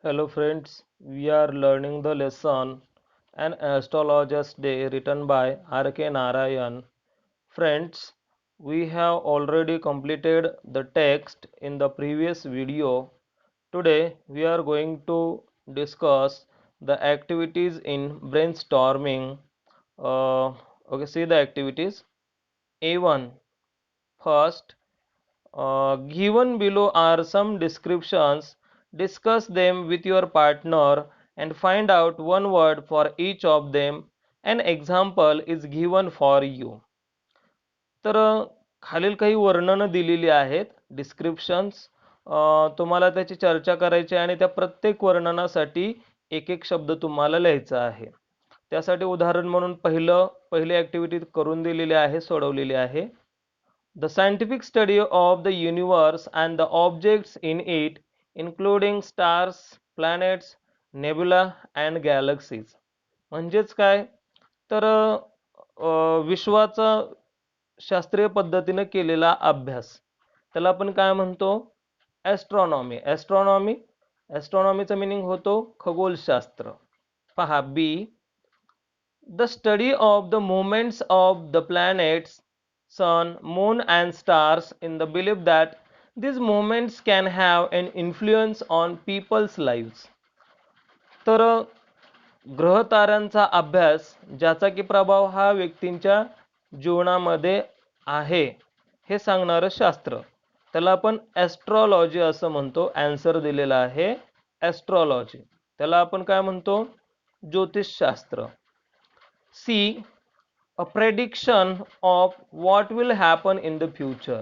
Hello friends, we are learning the lesson An Astrologer's Day written by R.K. Narayan. Friends, we have already completed the text in the previous video. Today we are going to discuss the activities in brainstorming. See the activities. A1. First, given below are some descriptions. Discuss them with your partner and find out one word for each of them. An example is given for you. तर खालील काही वर्णनं दिलेली आहेत descriptions. तुम्हाला त्याची चर्चा करायची आणि त्या प्रत्येक वर्णनासाठी एक एक शब्द तुम्हाला लिहायचा आहे. त्यासाठी उदाहरण म्हणून पहिली ऍक्टिव्हिटी करून दिलेली आहे, सोडवलेली आहे. The scientific study of the universe and the objects in it, including stars, planets, nebula and galaxies. म्हणजेच काय तर विश्वाचा शास्त्रीय पद्धतीने केलेला अभ्यास त्याला आपण काय म्हणतो ॲस्ट्रॉनॉमी. ॲस्ट्रॉनॉमीचा मीनिंग होतो खगोलशास्त्र. पहा बी the study of the movements of the planets, sun, moon and stars in the belief that these movements can have an influence on people's lives. तर ग्रह ताऱ्यांचा अभ्यास ज्याचा की प्रभाव हा व्यक्तींच्या जीवनामध्ये आहे हे सांगणारं शास्त्र त्याला आपण ॲस्ट्रॉलॉजी असं म्हणतो. आन्सर दिलेला आहे ॲस्ट्रॉलॉजी. त्याला आपण काय म्हणतो ज्योतिषशास्त्र. C. A prediction of what will happen in the future.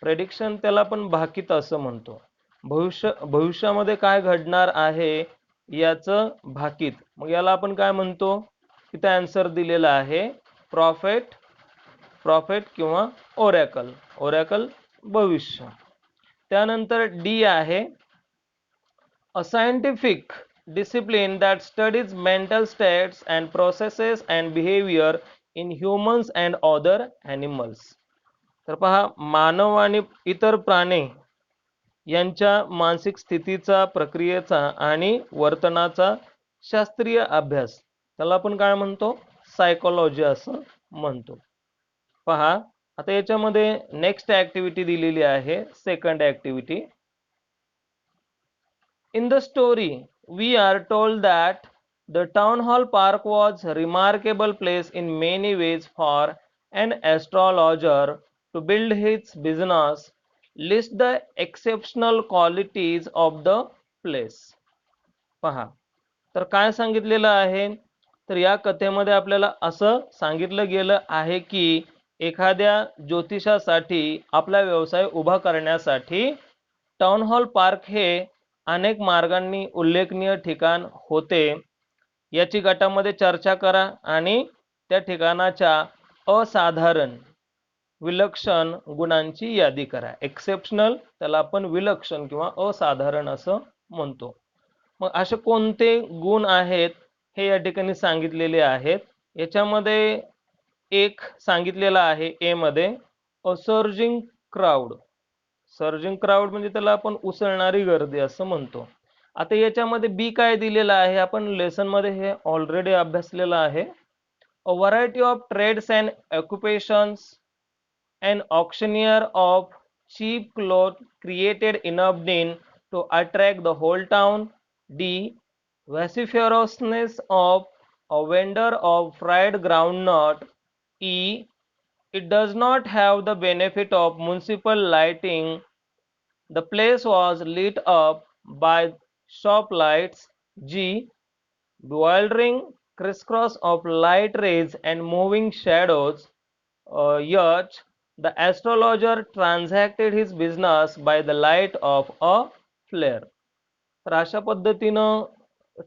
Prediction त्याला आपण भाकित असं म्हणतो. भविष्यामध्ये काय घडणार आहे याचं भाकित. मग याला आपण काय म्हणतो. इथे आन्सर दिलेला आहे प्रॉफेट किंवा ओरॅकल भविष्य. त्यानंतर डी आहे a scientific discipline that studies mental states and processes and behavior in humans and other animals. तर पहा मानव आणि इतर प्राणी यांच्या मानसिक स्थितीचा, प्रक्रियेचा आणि वर्तनाचा शास्त्रीय अभ्यास त्याला आपण काय म्हणतो सायकोलॉजी असं म्हणतो. पहा आता याच्यामध्ये नेक्स्ट ऍक्टिव्हिटी दिलेली आहे. Second activity. In the story, we are told that the town hall park was a remarkable place in many ways for an astrologer to build his business. List the exceptional qualities of the place. पहा तर काय सांगितलेलं आहे तर या कथेमध्ये आपल्याला असं सांगितलं गेलं आहे की एखाद्या ज्योतिषासाठी आपला व्यवसाय उभा करण्यासाठी टाउन हॉल पार्क हे अनेक मार्गांनी उल्लेखनीय ठिकाण होते. याची गटामध्ये चर्चा करा आणि त्या ठिकाणाच्या असाधारण विलक्षण गुणांची यादी करा. एक्सेप्शनल त्याला आपण विलक्षण किंवा असाधारण असं म्हणतो. मग असे कोणते गुण आहेत हे या ठिकाणी सांगितलेले आहेत. याच्यामध्ये एक सांगितलेलं आहे ए मध्ये सर्जिंग क्राऊड. सर्जिंग क्राऊड म्हणजे त्याला आपण उसळणारी गर्दी असं म्हणतो. आता याच्यामध्ये बी काय दिलेलं आहे आपण लेसन मध्ये हे ऑलरेडी अभ्यासलेलं आहे. A variety of trades and occupations. An auctioneer of cheap clothes created enough din to attract the whole town. D. Vociferousness of a vendor of fried groundnut. E. It does not have the benefit of municipal lighting. The place was lit up by shop lights. G. Bewildering crisscross of light rays and moving shadows. Yet the astrologer transacted his business by the light of a flare. तर अशा पद्धतीनं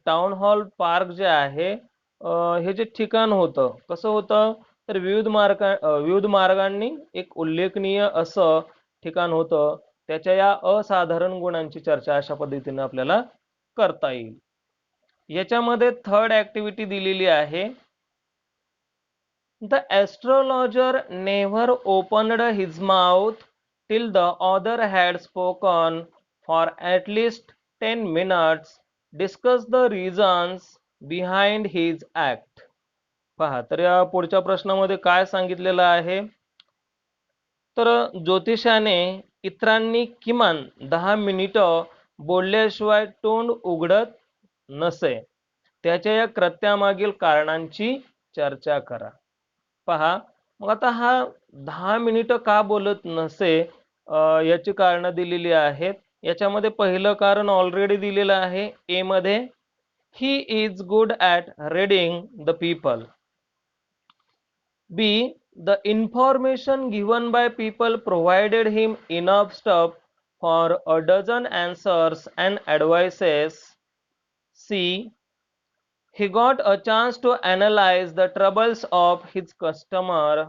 town hall park जे आहे हे जे ठिकाण होतं कसं होतं तर विविध मार्गांनी एक उल्लेखनीय असं ठिकाण होतं. त्याच्या या असाधारण गुणांची चर्चा अशा पद्धतीने आपल्याला करता येईल. याच्यामध्ये थर्ड ऍक्टिव्हिटी दिलेली आहे. The astrologer never opened his mouth till the other had spoken for at least 10 minutes, discuss the reasons behind his act. पहा, तर या पुढच्या प्रश्नामध्ये काय सांगितलेलं आहे, तर ज्योतिषाने इतरांनी किमान 10 मिनिटं बोलल्याशिवाय तोंड उघडत नसे, त्याच्या या कृत्यामागील कारणांची चर्चा करा. पहा, मग आता हा 10 मिनिटं का बोलत नसे, याची कारणं दिलेली आहेत. याच्यामध्ये पहिलं कारण ऑलरेडी दिलेलं आहे ए मध्ये, he is good at reading the people. B. The information given by people provided him enough stuff for a dozen answers and advices. C. He got a chance to analyze the troubles of his customer.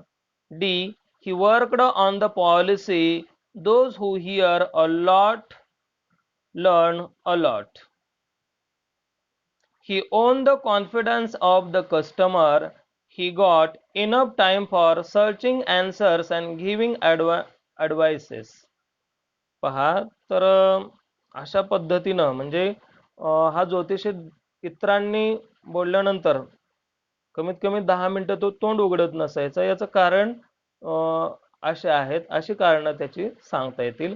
D. He worked on the policy. Those who hear a lot learn a lot. He won the confidence of the customer. He got enough time for searching answers and giving advices. पहा, तर अशा पद्धतीनं म्हणजे हा ज्योतिषी इतरांनी बोलल्यानंतर कमीत कमी 10 मिनिटं तो तोंड उघडत नसायचा. याचं कारण असे आहेत, अशी कारणं त्याची सांगता येतील.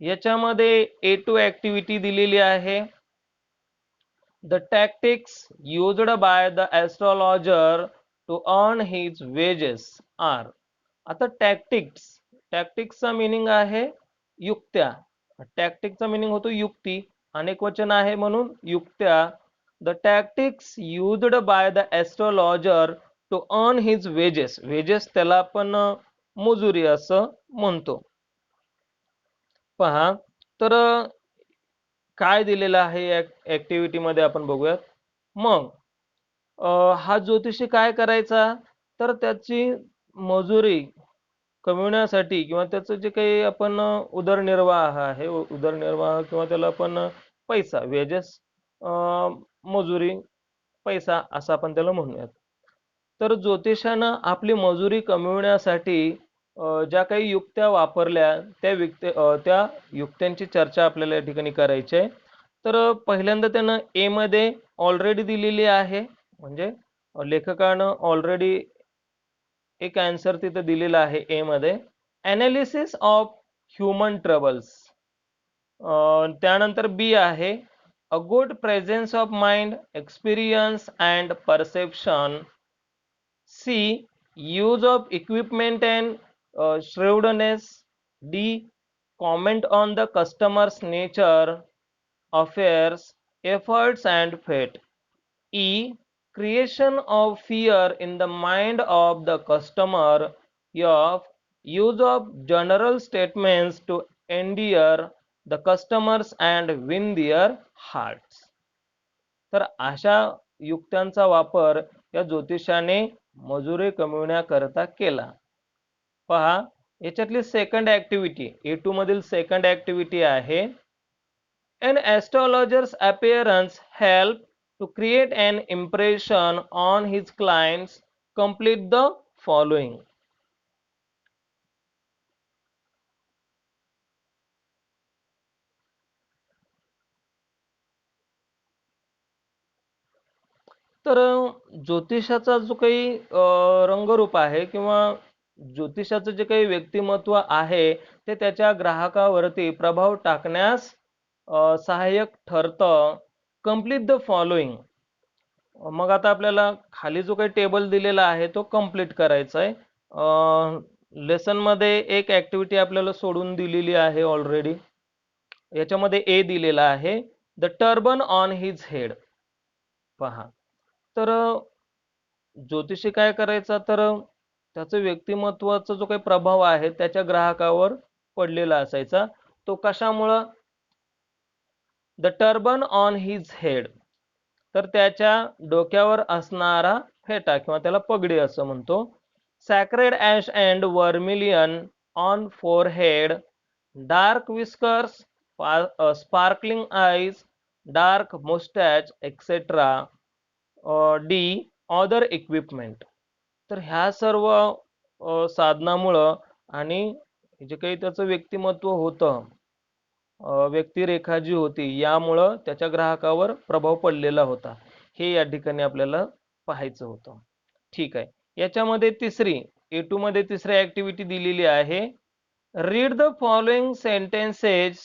याच्यामध्ये A2 ॲक्टिव्हिटी दिलेली आहे. The tactics used by the astrologer to earn his wages are. आता टॅक्टिक्सचा मीनिंग आहे युक्त्या. टॅक्टिकचा मीनिंग होतो युक्ती, अनेक वचन आहे म्हणून युक्त्या. The tactics used by the astrologer to earn his wages. Wages त्याला आपण मजुरी असं म्हणतो. पहा, तर काय दिलेलं आहे ऍक्टिव्हिटी मध्ये आपण बघूयात. मग हा ज्योतिषी काय करायचा, तर त्याची मजुरी कमविण्यासाठी किंवा त्याचं जे काही आपण उदरनिर्वाह आहे, उदरनिर्वाह किंवा त्याला आपण पैसा, वेजेस, मजुरी, पैसा असं आपण त्याला म्हणूयात. तर ज्योतिषानं आपली मजुरी कमविण्यासाठी ज्या काही युक्त्या वापरल्या त्या युक्त्यांची चर्चा आपल्याला या ठिकाणी करायची आहे. तर पहिल्यांदा त्यानं ए मध्ये ऑलरेडी दिलेली आहे, म्हणजे लेखकानं ऑलरेडी एक आन्सर तिथे दिलेला आहे ए मध्ये, ॲनालिसिस ऑफ ह्युमन ट्रबल्स. त्यानंतर बी आहे a good presence of mind, experience and perception. C. Use of equipment and shrewdness. D. Comment on the customer's nature, affairs, efforts and fate. E. Creation of fear in the mind of the customer. F. Use of general statements to endear the customers and win their hearts. तर अशा युक्त्यांचा वापर या ज्योतिषाने मजुरी कमविण्याकरता केला. पहा, याच्यातली second activity, A2 मधील second activity आहे an astrologer's appearance help to create an impression on his clients. Complete the following. तर ज्योतिषाचा जो काही रंगरूप आहे किंवा ज्योतिषाचं जे काही व्यक्तिमत्व आहे, ते त्याच्या ग्राहकावरती प्रभाव टाकण्यास सहाय्यक ठरतं. Complete the following. मग आता आपल्याला खाली जो काही टेबल दिलेला आहे तो कंप्लीट करायचा आहे. लेसन मध्ये एक ऍक्टिव्हिटी आपल्याला सोडून दिलेली आहे ऑलरेडी. याच्यामध्ये ए दिलेला आहे the turban on his head. पहा, तर ज्योतिषी काय करायचा, तर त्याचं व्यक्तिमत्वाचा जो काही प्रभाव आहे त्याच्या ग्राहकावर पडलेला असायचा. तो कशामुळं, the turban on his head, तर त्याच्या डोक्यावर असणारा फेटा किंवा त्याला पगडी असं म्हणतो. Sacred ash and vermilion on forehead, dark whiskers, sparkling eyes, dark moustache etcetera. D. Other equipment. तर ह्या सर्व साधनामुळं आणि जे काही त्याचं व्यक्तिमत्व होतं व्यक्तिरेखा जी होती यामुळं त्याच्या ग्राहकावर प्रभाव पडलेला होता, हे या ठिकाणी आपल्याला पाहायचं होतं. ठीक आहे. याच्यामध्ये तिसरी A2 मध्ये तिसरी ऍक्टिव्हिटी दिलेली आहे. Read the following sentences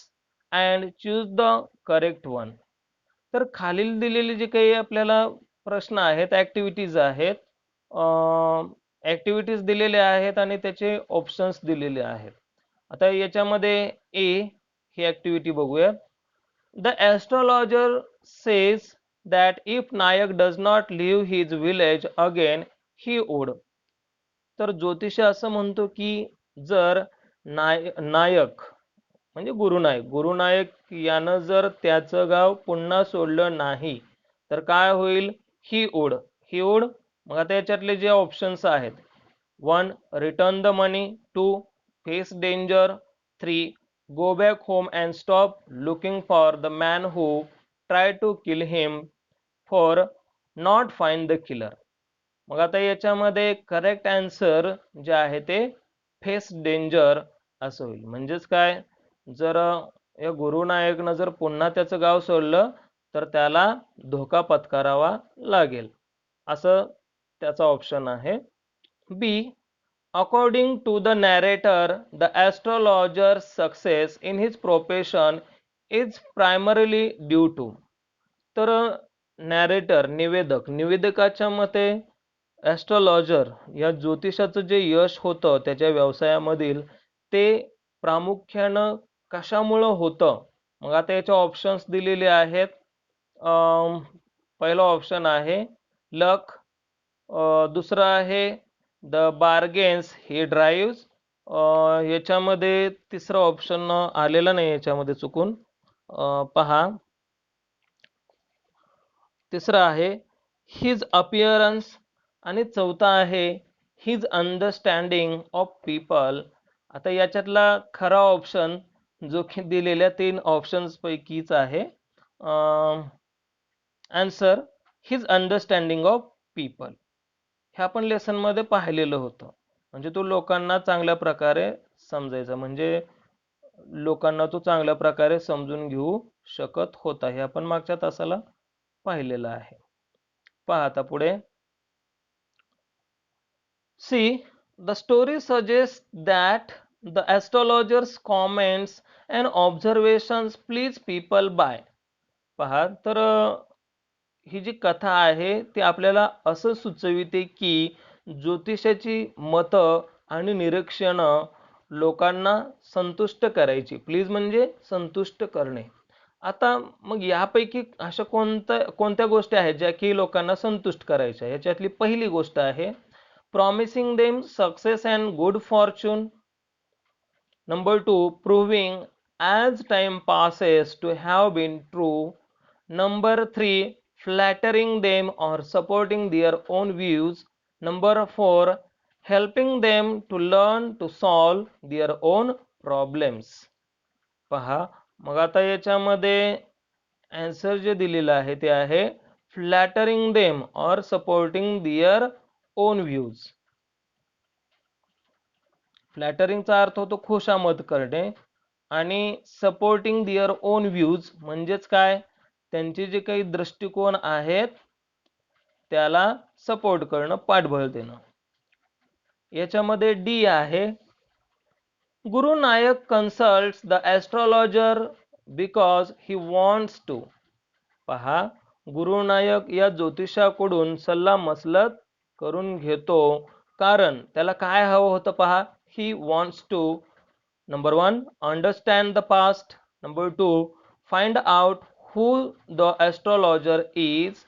and choose the correct one. तर खालील दिलेले जे काही आपल्याला प्रश्न आहेत, ऍक्टिव्हिटीज आहेत, ऍक्टिव्हिटीज दिलेल्या आहेत आणि त्याचे ऑप्शन्स दिलेले आहेत. आता याच्यामध्ये ए ही ऍक्टिव्हिटी बघूया. The astrologer says that if Nayak does not leave his village again he would. तर ज्योतिष असं म्हणतो की जर नायक म्हणजे गुरुनायक यानं जर त्याचं गाव पुन्हा सोडलं नाही तर काय होईल? He would. He would. मग आता याच्यातले जे ऑप्शन्स आहेत, 1 return the money, 2 face danger, 3 go back home and stop looking for the man who try to kill him, 4 not find the killer. मग आता याच्यामध्ये करेक्ट आन्सर जे आहे ते फेस डेंजर असं होईल. म्हणजेच काय, जर या गुरुनायकनं जर पुन्हा त्याचं गाव सोडलं तर त्याला धोका पत्करावा लागेल, असं त्याचा ऑप्शन आहे. B, according to the narrator the astrologer success in his profession is primarily due to. तर नॅरेटर निवेदकाच्या मते ॲस्ट्रोलॉजर या ज्योतिषाचं जे यश होतं त्याच्या व्यवसायामधील, ते प्रामुख्यानं कशामुळं होतं? मग आता याचे ऑप्शन्स दिलेले आहेत. पहिला ऑप्शन आहे लक, दुसरं आहे द बार्गेन्स ही ड्राईव्स, याच्यामध्ये तिसरा ऑप्शन आलेला नाही, याच्यामध्ये चुकून पहा. तिसरा आहे हिज अपिअरन्स आणि चौथा आहे हिज अंडरस्टँडिंग ऑफ पीपल. आता याच्यातला खरा ऑप्शन जो की दिलेल्या 3 ऑप्शन्स पैकीच आहे. Answer his understanding of people. हे आपण लेसनमध्ये पाहिलेलं होतं. म्हणजे तो लोकांना चांगल्या प्रकारे समजायचा, म्हणजे लोकांना तो चांगल्या प्रकारे समजून घेऊ शकत होता. हे आपण मागच्या तासाला पाहिलेलं आहे. पहा आता पुढे. See, the story suggests that the astrologer's comments and observations please people by. पहा तर ही जी कथा आहे ती आपल्याला असं सुचविते की ज्योतिषाची मतं आणि निरीक्षणं लोकांना संतुष्ट करायची. प्लीज म्हणजे संतुष्ट करणे. आता मग यापैकी अशा कोणत्या गोष्टी आहेत ज्या की लोकांना संतुष्ट करायच्या? याच्यातली पहिली गोष्ट आहे promising them success and good fortune. Number 2, proving as time passes to have been true. Number 3, flattering them or supporting their own views. Number 4, helping them to learn to solve their own problems. पहा, मग आता याच्यामध्ये answer जे दिलेलं आहे ते आहे फ्लॅटरिंग them और सपोर्टिंग दिअर ओन व्ह्यूज. फ्लॅटरिंगचा अर्थ होतो खुशामत करणे आणि सपोर्टिंग दिअर ओन व्ह्यूज म्हणजेच काय, त्यांचे जे काही दृष्टिकोन आहेत त्याला सपोर्ट करणं, पाठबळ देणं. याच्यामध्ये डी आहे Guru Nayak consults the astrologer because he wants to. पहा, गुरुनायक या ज्योतिषाकडून सल्ला मसलत करून घेतो कारण त्याला काय हवं होतं. पहा, he wants to. Number 1, understand the past. Number 2, find out who the astrologer is.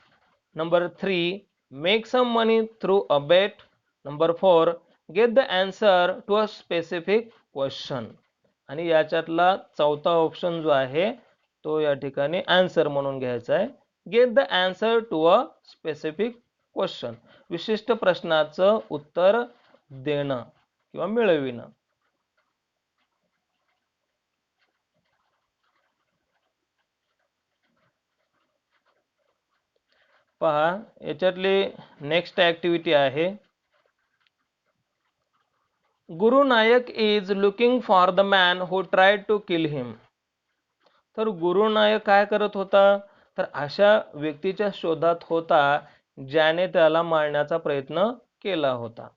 Number 3, make some money through a bet. Number 4, get the answer to a specific question. आणि याच्यातला चौथा ऑप्शन जो आहे तो या ठिकाणी आन्सर म्हणून घ्यायचा आहे. Get the answer to a specific question. विशिष्ट प्रश्नाचं उत्तर देणं किंवा मिळविणं. पहा, याच्यातली नेक्स्ट ऍक्टिव्हिटी आहे Guru Nayak is looking for the man who tried to kill him. तर गुरु नायक काय करत होता, तर अशा व्यक्तीच्या शोधात होता ज्याने त्याला मारण्याचा प्रयत्न केला होता.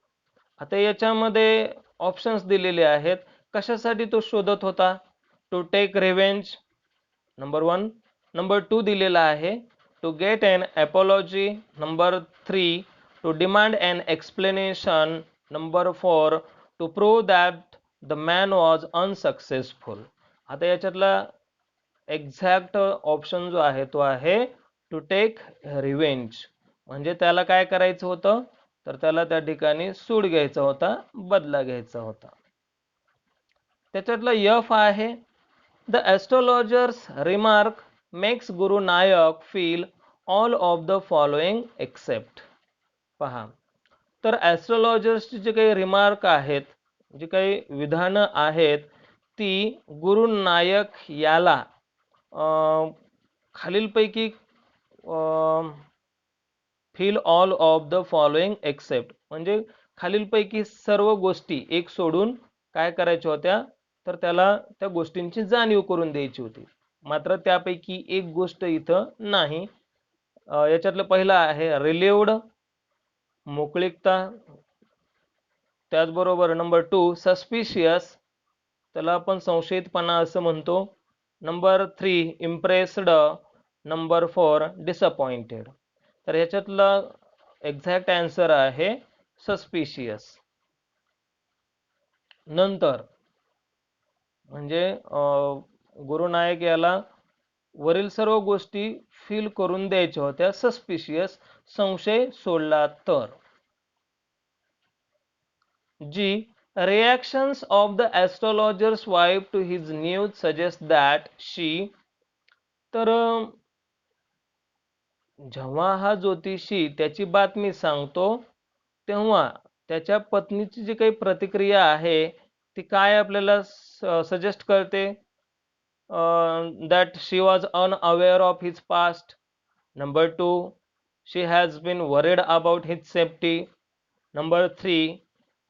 आता याच्यामध्ये ऑप्शन्स दिलेले आहेत. कशासाठी तो शोधत होता? To take revenge, number 1. Number 2 दिलेला आहे to get an apology. Number 3 to demand an explanation. Number 4 to prove that the man was unsuccessful. आता याच्यातला एक्झॅक्ट ऑप्शन जो आहे तो आहे टू टेक रिव्हेंज. म्हणजे त्याला काय करायचं होतं, तर त्याला त्या ठिकाणी सूड घ्यायचा होता, बदला घ्यायचा होता. त्याच्यातला यफ आहे the astrologers remark makes Guru Nayak feel all of the following except. पहा, तर ॲस्ट्रोलॉजर्सची जे काही रिमार्क आहेत, जी काही विधानं आहेत, ती गुरु नायक याला खालीलपैकी feel all of the following accept म्हणजे खालीलपैकी सर्व गोष्टी एक सोडून काय करायच्या होत्या, तर त्याला त्या गोष्टींची जाणीव करून द्यायची होती. मात्र त्यापैकी एक गोष्ट इथं नाही. याच्यातलं पहिलं आहे रिलिव्हड, मोकळीकता. त्याचबरोबर नंबर 2 सस्पिशियस, त्याला आपण संशयितपणा असं म्हणतो. Number 3 impressed. Number 4 disappointed. तर ह्याच्यातला एक्झॅक्ट आन्सर आहे सस्पिशियस. नंतर म्हणजे गुरुनायक याला वरील सर्व गोष्टी फील करून द्यायच्या होत्या, सस्पिशियस, संशय सोडला तर. जी reactions of the astrologer's wife to his news suggest that she. तर जेव्हा हा ज्योतिषी त्याची बातमी सांगतो तेव्हा त्याच्या पत्नीची जी काही प्रतिक्रिया आहे ती काय आपल्याला सजेस्ट करते, that she was unaware of his past. Number 2, she has been worried about his safety. Number 3,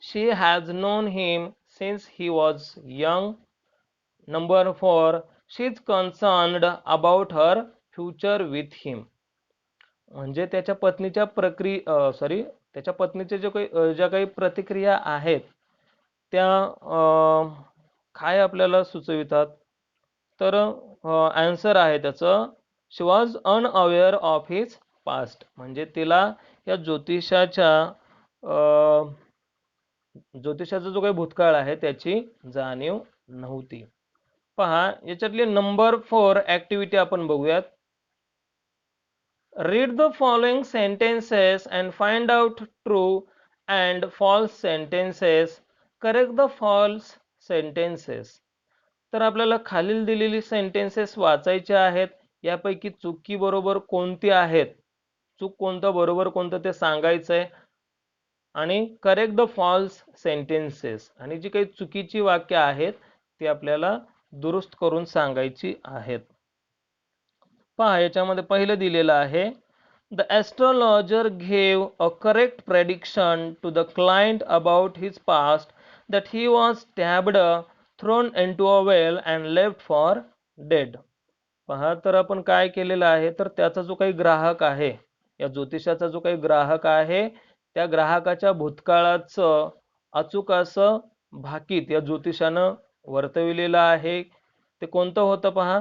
she has known him since he was young. Number 4, she is concerned about her future with him. म्हणजे त्याच्या पत्नीच्या त्याच्या पत्नीच्या ज्या काही प्रतिक्रिया आहेत त्या काय आपल्याला सुचवितात, तर आन्सर आहे त्याचं she was unaware of his past. म्हणजे तिला या ज्योतिषाचा जो काही भूतकाळ आहे त्याची जाणीव नव्हती. पहा, याच्यातली नंबर 4 ऍक्टिव्हिटी आपण बघूयात. Read the following sentences and find out true and false sentences. Correct the false sentences. तर आपल्याला खालील दिलेली सेंटेन्सेस वाचायचे आहेत. यापैकी चुकी बरोबर कोणती आहेत, चूक कोणतं बरोबर कोणतं ते सांगायचंय आणि करेक्ट द फॉल्स सेंटेन्सेस आणि जी काही चुकीची वाक्य आहेत ती आपल्याला दुरुस्त करून सांगायची आहेत. पहा, याच्यामध्ये पहिलं दिलेलं आहे the astrologer gave a correct prediction to the client about his past that he was stabbed, thrown into a well and left for dead. पहा, तर आपण काय केलेलं आहे, तर त्याचा जो काही ग्राहक आहे, या ज्योतिषाचा जो काही ग्राहक आहे त्या ग्राहकाच्या भूतकाळाचं अचूक असं भाकीत या ज्योतिषानं वर्तविलेलं आहे. ते कोणतं होतं पहा,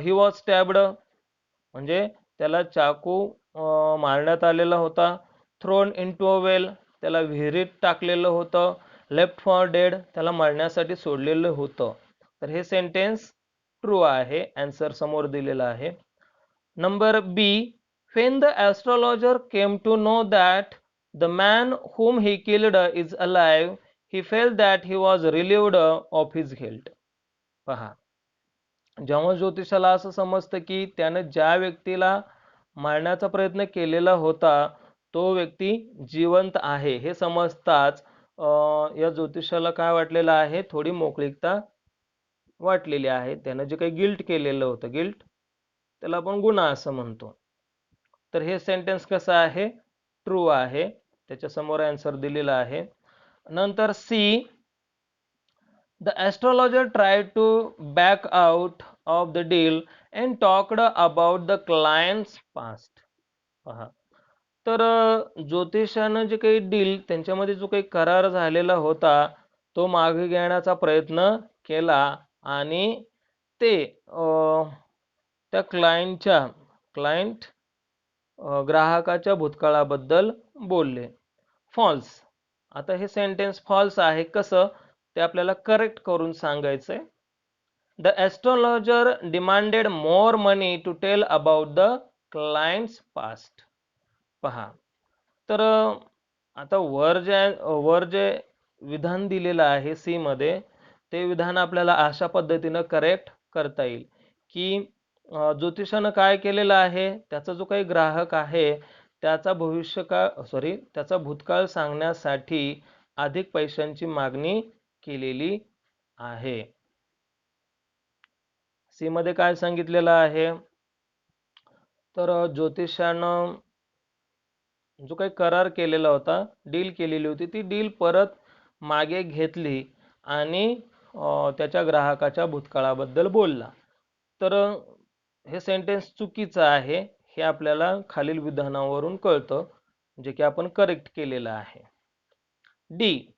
ही वॉज स्टॅब्ड म्हणजे त्याला चाकू मारण्यात आलेला होता. थ्रोन इनटू अ वेल, त्याला विहिरीत टाकलेलं होतं. लेफ्ट फॉर डेड, त्याला मारण्यासाठी सोडलेलं होतं. तर हे सेंटेन्स ट्रू आहे. आन्सर समोर दिलेला आहे. Number B, when the astrologer came to know that the man whom he killed is alive, he felt that he was relieved of his guilt. पहा, जेव्हा ज्योतिषाला असं समजतं की त्यानं ज्या व्यक्तीला मारण्याचा प्रयत्न केलेला होता तो व्यक्ती जिवंत आहे हे समजताच या ज्योतिषाला काय वाटलेलं आहे, थोडी मोकळीकता वाटलेली आहे. त्यानं जे काही गिल्ट केलेलं होतं, गिल्ट त्याला आपण गुन्हा असं म्हणतो. तर हे सेंटेन्स कसं आहे, ट्रू आहे. त्याच्या समोर आन्सर दिलेला आहे. नंतर C, the astrologer tried to back out of the deal and talked about the client's past. पहा, तर ज्योतिषानं जे काही डील त्यांच्यामध्ये जो काही करार झालेला होता तो मागे घेण्याचा प्रयत्न केला आणि ते त्या क्लायंट ग्राहकाच्या भूतकाळाबद्दल बोलले. फॉल्स. आता हे सेंटेन्स फॉल्स आहे. कसं ते आपल्याला करेक्ट करून सांगायचंय. The astrologer demanded more money to tell about the clients past. पहा, तर आता वर जे विधान दिलेलं आहे सी मध्ये ते विधान आपल्याला अशा पद्धतीनं करेक्ट करता येईल की ज्योतिषानं काय केलेलं आहे, त्याचा जो काही ग्राहक आहे त्याचा त्याचा भूतकाळ सांगण्यासाठी अधिक पैशांची मागणी केलेली आहे. सी मध्ये काय सांगितलेलं आहे, तर ज्योतिषानं जो काही करार केलेला होता, डील केलेली होती, ती डील परत मागे घेतली आणि त्याच्या ग्राहकाच्या भूतकाळाबद्दल बोलला. तर हे सेंटेन्स चुकीचं आहे हे आपल्याला खालील विधानावरून कळतं, जे की आपण करेक्ट केलेलं आहे. D.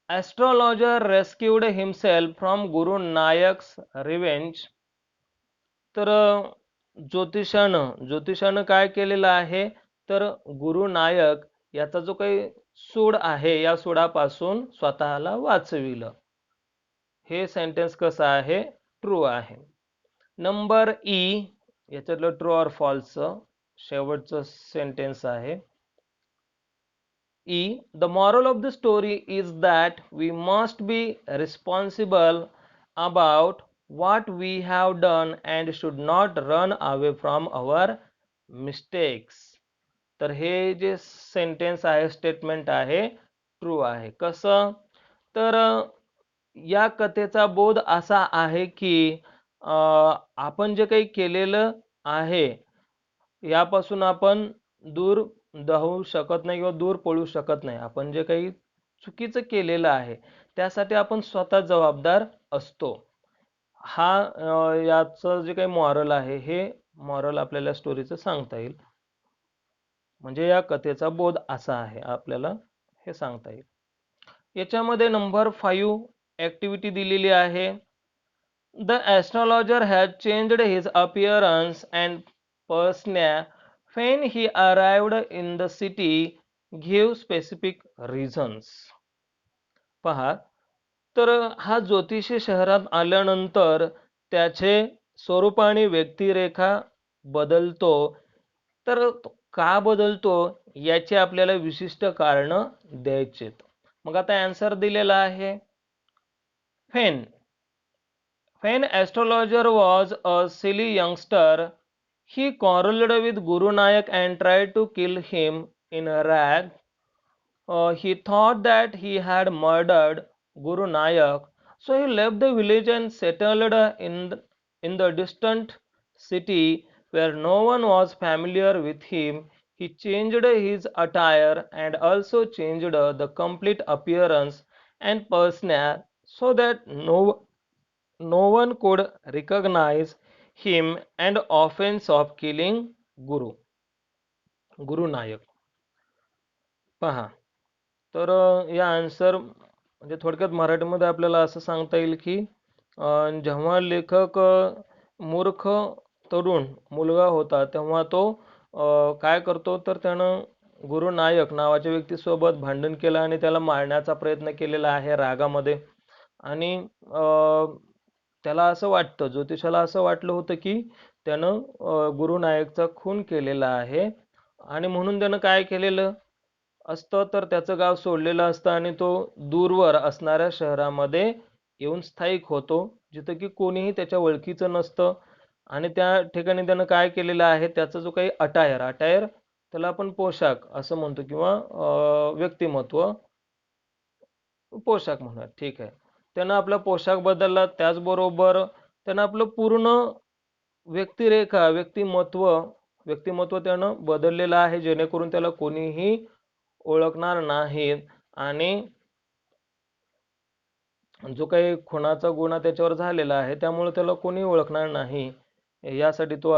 Astrologer rescued himself from Guru Nayaks revenge. तर ज्योतिषानं काय केलेलं आहे, तर गुरु नायक याचा जो काही सूड आहे या सुडापासून स्वतःला वाचविलं. हे सेंटेन्स कसं आहे, ट्रू आहे. नंबर ई याच्यातलं ट्रू ऑर फॉल्स शेवटचं सेंटेन्स आहे. E. The moral of the story is that we must be responsible about what we have done and should not run away from our mistakes. तर हे जे sentence आहे, statement आहे, true आहे. कसं, तर या कथेचा बोध असा आहे की आपण जे काही केलेलं आहे यापासून आपण दूर धावू शकत नाही किंवा दूर पळू शकत नाही. आपण जे काही चुकीचं केलेलं आहे त्यासाठी आपण स्वतः जबाबदार असतो. हा याचं जे काही मॉरल आहे हे मॉरल आपल्याला स्टोरीचं सांगता येईल. म्हणजे या कथेचा बोध असा आहे, आपल्याला हे सांगता येईल. याच्यामध्ये नंबर 5 ऍक्टिव्हिटी दिलेली आहे. The astrologer had changed his appearance and persona when he arrived in the city. Give specific reasons. पहा, तर हा ज्योतिषी शहरात आल्यानंतर त्याचे स्वरूप आणि व्यक्तिरेखा बदलतो. तर का बदलतो याची आपल्याला विशिष्ट कारण द्यायचे. मग आता आन्सर दिलेला आहे. When astrologer was a silly youngster, he quarreled with Guru Nanak and tried to kill him in a rag. He thought that he had murdered Guru Nanak, so he left the village and settled in the distant city where no one was familiar with him. He changed his attire and also changed the complete appearance and persona so that no one could recognize him and offense of killing Guru Nanak. पहा, तर या answer म्हणजे थोडक्यात मराठीमध्ये आपल्याला असं सांगता येईल की जेव्हा लेखक मूर्ख तरुण मुलगा होता तेव्हा तो काय करतो, तर त्यानं गुरु नायक नावाच्या व्यक्तीसोबत भांडण केलं आणि त्याला मारण्याचा प्रयत्न केलेला आहे रागामध्ये. आणि त्याला असं वाटतं, ज्योतिषाला असं वाटलं होतं की त्यानं गुरु नायकचा खून केलेला आहे आणि म्हणून त्यानं काय केलेलं असतं, तर त्याचं गाव सोडलेलं असतं आणि तो दूरवर असणाऱ्या शहरामध्ये येऊन स्थायिक होतो, जिथं की कोणीही त्याच्या ओळखीचं नसतं. आणि त्या ठिकाणी त्यानं काय केलेलं आहे, त्याचा जो काही अटायर त्याला आपण पोशाख असं म्हणतो किंवा व्यक्तिमत्व पोशाख म्हणूया, ठीक आहे. त्यानं आपला पोशाख बदलला, त्याचबरोबर त्यानं आपलं पूर्ण व्यक्तिमत्व त्यानं बदललेलं आहे, जेणेकरून त्याला कोणीही ओळखणार नाहीत. आणि जो काही खुनाचा गुन्हा त्याच्यावर झालेला आहे त्यामुळे त्याला कोणी ओळखणार नाही यासाठी तो